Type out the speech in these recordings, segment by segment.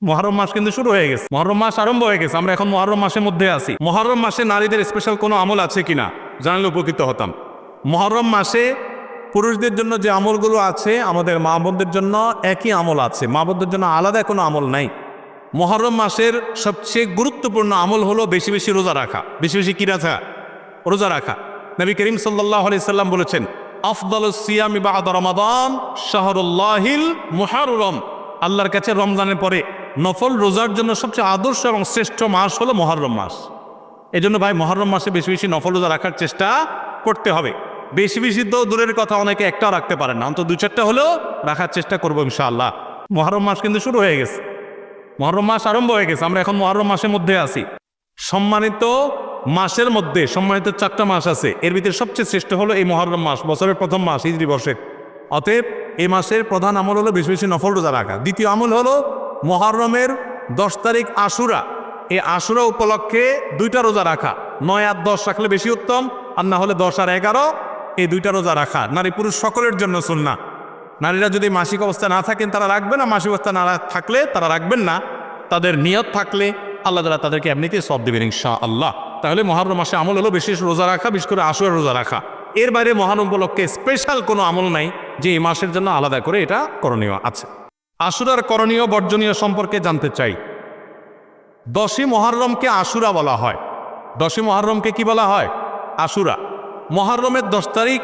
মুহররম মাস কিন্তু শুরু হয়ে গেছে, মুহররম মাস আরম্ভ হয়ে গেছে। আমরা এখন মুহররম মাসের মধ্যে আছি। মুহররম মাসে নারীদের স্পেশাল কোনো আমল আছে কিনা জানলে উপকৃত হতাম। মুহররম মাসে পুরুষদের জন্য যে আমলগুলো আছে, আমাদের মা বোনদের জন্য একই আমল আছে, মা বোনদের জন্য আলাদা কোনো আমল নাই। মুহররম মাসের সবচেয়ে গুরুত্বপূর্ণ আমল হলো বেশি বেশি রোজা রাখা। বেশি বেশি কি রাখা? রোজা রাখা। নবী করিম সাল্লাল্লাহু আলাইহি সাল্লাম বলেছেন, আফদালুস সিয়ামি বা'দা রমাদান শাহরুল্লাহিল মুহররম। আল্লাহর কাছে রমজানের পরে নফল রোজার জন্য সবচেয়ে আদর্শ এবং শ্রেষ্ঠ মাস হলো মুহররম মাস। এই জন্য ভাই মুহররম মাসে বেশি বেশি নফল রোজা রাখার চেষ্টা করতে হবে। বেশি বেশি তো দূরের কথা, অনেকে একটাও রাখতে পারেন না, অন্তত 2-4টা হলেও রাখার চেষ্টা করবো ইনশাআল্লাহ। মুহররম মাস কিন্তু শুরু হয়ে গেছে, মুহররম মাস আরম্ভ হয়ে গেছে। আমরা এখন মুহররম মাসের মধ্যে আছি। সম্মানিত মাসের মধ্যে সম্মানিত 4টা মাস আছে, এর ভিতরে সবচেয়ে শ্রেষ্ঠ হলো এই মুহররম মাস, বছরের প্রথম মাস, হিজরি বর্ষের। অতএব এই মাসের প্রধান আমল হলো বেশি বেশি নফল রোজা রাখা। দ্বিতীয় আমল হলো মুহররমের 10 তারিখ আশুরা, এই আশুরা উপলক্ষে 2টা রোজা রাখা। 9 আর 10 রাখলে বেশি উত্তম, আর না হলে 10 আর 11 এই 2টা রোজা রাখা নারী পুরুষ সকলের জন্য সুন্নাহ। নারীরা যদি মাসিক অবস্থা না থাকেন তারা রাখবেন না, মাসিক অবস্থা না থাকলে তারা রাখবেন না। তাদের নিয়ত থাকলে আল্লাহ তাআলা তাদেরকে এমনিতেই সওয়াব দেবেন ইনশাআল্লাহ। তাহলে মুহররম মাসে আমল হলো বেশি রোজা রাখা, বিশেষ করে আশুরা রোজা রাখা। এর বাইরে মুহররম উপলক্ষে স্পেশাল কোনো আমল নাই যে এই মাসের জন্য আলাদা করে এটা করণীয় আছে। আশুরার করণীয় বর্জনীয় সম্পর্কে জানতে চাই। 10ই মুহররমকে আশুরা বলা হয়। 10ই মুহররমকে কি বলা হয়? আশুরা। মুহররমের 10 তারিখ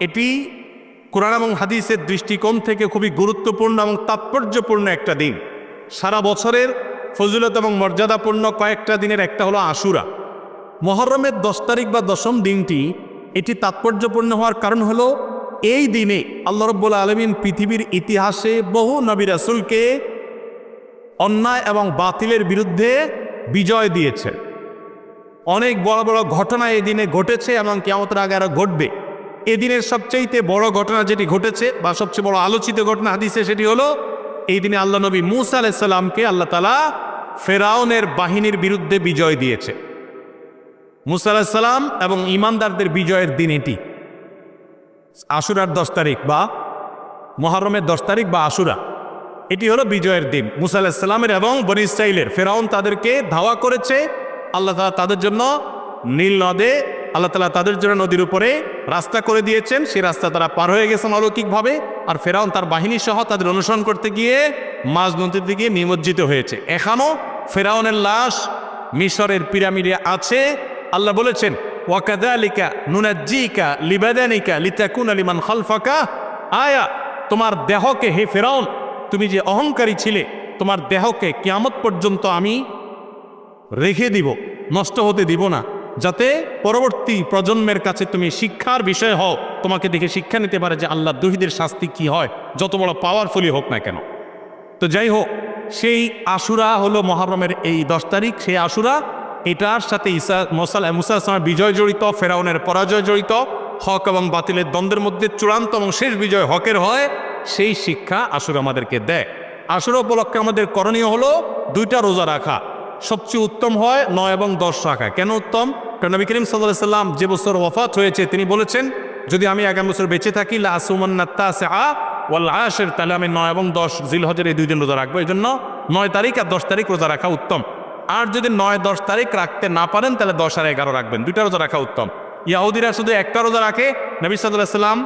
এটি কোরআন এবং হাদিসের দৃষ্টিকোণ থেকে খুবই গুরুত্বপূর্ণ এবং তাৎপর্যপূর্ণ একটা দিন। সারা বছরের ফজিলত এবং মর্যাদাপূর্ণ কয়েকটা দিনের একটা হলো আশুরা। মুহররমের 10 তারিখ বা 10ম দিনটি এটি তাৎপর্যপূর্ণ হওয়ার কারণ হলো এই দিনে আল্লাহ রাব্বুল আলামিন পৃথিবীর ইতিহাসে বহু নবী রাসূলকে অন্যায় এবং বাতিলের বিরুদ্ধে বিজয় দিয়েছেন। অনেক বড় বড় ঘটনা এই দিনে ঘটেছে এবং কিয়ামতের আগে আরো ঘটবে। এদিনের সবচেয়ে বড় ঘটনা যেটি ঘটেছে বা সবচেয়ে বড় আলোচিত ঘটনা হাদিসে, সেটি হলো এই দিনে আল্লাহ নবী মূসা আলাইহিস সালামকে আল্লাহ তাআলা ফেরাউনের বাহিনীর বিরুদ্ধে বিজয় দিয়েছে। মূসা আলাইহিস সালাম এবং ঈমানদারদের বিজয়ের দিন এটি। আশুরার 10 তারিখ বা মুহররমের 10 তারিখ বা আশুরা, এটি হলো বিজয়ের দিন মূসা আলাইহিস সালামের এবং বনী ইসরাইলের। ফেরাউন তাদেরকে ধাওয়া করেছে, আল্লাহ তাআলা তাদের জন্য নীল নদে আল্লাহ তাআলা তাদের জন্য নদীর উপরে রাস্তা করে দিয়েছেন। সেই রাস্তা তারা পার হয়ে গেছেন অলৌকিকভাবে। আর ফেরাউন তার বাহিনী সহ তাদের অনুসরণ করতে গিয়ে মাঝ নদীর দিকে নিমজ্জিত হয়েছে। এখনও ফেরাউনের লাশ মিশরের পিরামিডে আছে। আল্লাহ বলেছেন, ওয়াকাযালিকা নুনাজ্জিকা লিবাদানিকা লিতাকুনা লিমান খালফাকা আয়া। তোমার দেহকে, হে ফেরাউন, তুমি যে অহংকারী ছিলে, তোমার দেহকে কিয়ামত পর্যন্ত আমি রেখে দিব, নষ্ট হতে দিব না, যাতে পরবর্তী প্রজন্মের কাছে তুমি শিক্ষার বিষয় হও, তোমাকে দেখে শিক্ষা নিতে পারে যে আল্লাহ দ্রোহীদের শাস্তি কি হয়, যত বড় পাওয়ারফুলি হোক না কেন। তো যাই হোক, সেই আশুরা হলো মুহররমের এই 10 তারিখ। সেই আশুরা, এটার সাথে মূসা আলাইহিস সালামের বিজয় জড়িত, ফেরাউনের পরাজয় জড়িত, হক এবং বাতিলের দ্বন্দ্বের মধ্যে চূড়ান্ত এবং শেষ বিজয় হকের হয়। সেই শিক্ষা আশুরা আমাদেরকে দেয়। আশুরা উপলক্ষে আমাদের করণীয় হলো 2টা রোজা রাখা। সবচেয়ে উত্তম হয় 9 এবং 10 রাখা। কেন উত্তম? কারণ নবী করিম সাল্লাল্লাহু আলাইহি সাল্লাম যে বছর ওয়াফাত হয়েছে তিনি বলেছেন, যদি আমি আগামী বছর বেঁচে থাকি লা আসুমান্না তাসিআ ওয়াল আশির, তাহলে আমি 9 এবং 10 জিলহজের এই 2 দিন রোজা রাখবো। এই জন্য 9 তারিখ আর 10 তারিখ রোজা রাখা উত্তম। আর যদি 9-10 তারিখ রাখতে না পারেন তাহলে 10 আর 11 রাখবেন। 2টা রোজা রাখা উত্তম। ইহুদিরা শুধু একটা রোজা রাখে। নবী সাল্লাল্লাহু আলাইহি সাল্লাম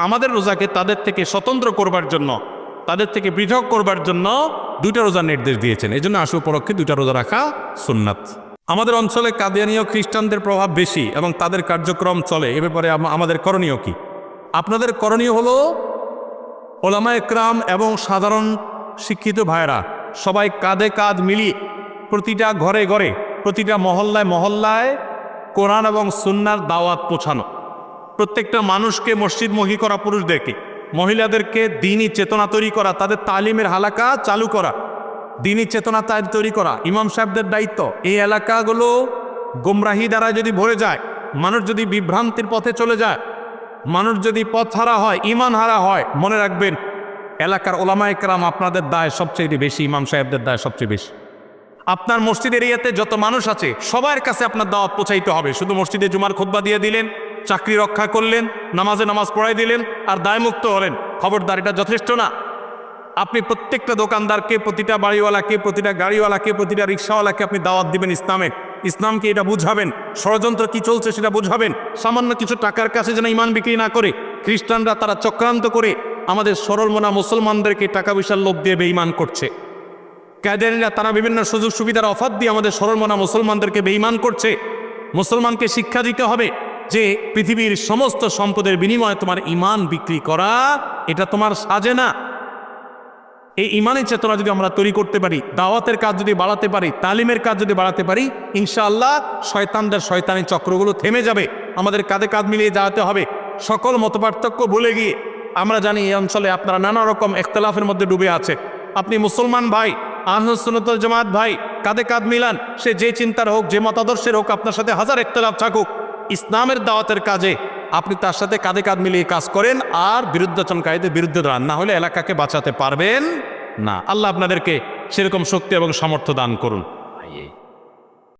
আমাদের রোজাকে তাদের থেকে স্বতন্ত্র করবার জন্য, তাদের থেকে পৃথক করবার জন্য 2টা রোজার নির্দেশ দিয়েছেন। এই জন্য আশু উপলক্ষে 2টা রোজা রাখা সুন্নাত। আমাদের অঞ্চলে কাদিয়ানীয় খ্রিস্টানদের প্রভাব বেশি এবং তাদের কার্যক্রম চলে। এ ব্যাপারে আমাদের করণীয় কি? আপনাদের করণীয় হলো ওলামা একরাম এবং সাধারণ শিক্ষিত ভাইরা সবাই কাঁধে কাঁধ মিলিয়ে প্রতিটা ঘরে ঘরে, প্রতিটা মহল্লায় মহল্লায় কোরআন এবং সুন্নাহর দাওয়াত পৌঁছানো। প্রত্যেকটা মানুষকে মসজিদমুখী করা, পুরুষদেরকে, মহিলাদেরকে দ্বীনি চেতনা তৈরি করা, তাদের তালিমের হালাকা চালু করা, দ্বীনি চেতনা তৈরি করা ইমাম সাহেবদের দায়িত্ব। এই এলাকাগুলো গোমরাহি দ্বারা যদি ভরে যায়, মানুষ যদি বিভ্রান্তির পথে চলে যায়, মানুষ যদি পথ হারা হয়, ঈমান হারা হয়, মনে রাখবেন এলাকার ওলামা একরাম আপনাদের দায় সবচেয়ে বেশি, ইমাম সাহেবদের দায় সবচেয়ে বেশি। আপনার মসজিদ এরিয়াতে যত মানুষ আছে সবার কাছে আপনার দাওয়াত পৌঁছাইতে হবে। শুধু মসজিদে জুমার খুতবা দিয়ে দিলেন, চাকরি রক্ষা করলেন, নামাজে নামাজ পড়াই দিলেন আর দায়মুক্ত হলেন, খবরদার, এটা যথেষ্ট না। আপনি প্রত্যেকটা দোকানদারকে, প্রতিটা বাড়িওয়ালাকে, প্রতিটা গাড়িওয়ালাকে, প্রতিটা রিক্সাওয়ালাকে আপনি দাওয়াত দিবেন ইসলামের। ইসলামকে এটা বুঝাবেন, ষড়যন্ত্র কি চলছে সেটা বুঝাবেন। সামান্য কিছু টাকার কাছে যেন ইমান বিক্রি না করে। খ্রিস্টানরা তারা চক্রান্ত করে আমাদের সরল মনা মুসলমানদেরকে টাকা পয়সার লোভ দিয়ে বেঈমান করছে। ক্যাডারিরা তারা বিভিন্ন সুযোগ সুবিধার অফার দিয়ে আমাদের সরল মনা মুসলমানদেরকে বেঈমান করছে। মুসলমানকে শিক্ষা দিতে হবে যে পৃথিবীর সমস্ত সম্পদের বিনিময়ে তোমার ইমান বিক্রি করা এটা তোমার সাজে না। এই ইমানের চেতনা যদি আমরা তৈরি করতে পারি, দাওয়াতের কাজ যদি বাড়াতে পারি, তালিমের কাজ যদি বাড়াতে পারি, ইনশাআল্লাহ শয়তানদের শয়তানি চক্রগুলো থেমে যাবে। আমাদের কাঁধে কাঁধ মিলিয়ে যাওয়াতে হবে। সকল মতপার্থক্য ভুলে গিয়ে, আমরা জানি এই অঞ্চলে আপনারা নানা রকম ইখতিলাফের মধ্যে ডুবে আছে। আপনি মুসলমান ভাই, আহলে সুন্নাত ওয়াল জামাত ভাই, কাঁধে কাঁধ মিলান। সে যে চিন্তার হোক, যে মতাদর্শের হোক, আপনার সাথে হাজার ইখতিলাফ থাকুক, ইসলামের দাওয়াতের কাজে আপনি তার সাথে কাঁধে কাঁধ মিলিয়ে কাজ করেন আর বিরুদ্ধাচরণকারীদের বিরুদ্ধে দাঁড়ান, না হলে এলাকাকে বাঁচাতে পারবেন না। আল্লাহ আপনাদেরকে সেরকম শক্তি এবং সামর্থ্য দান করুন।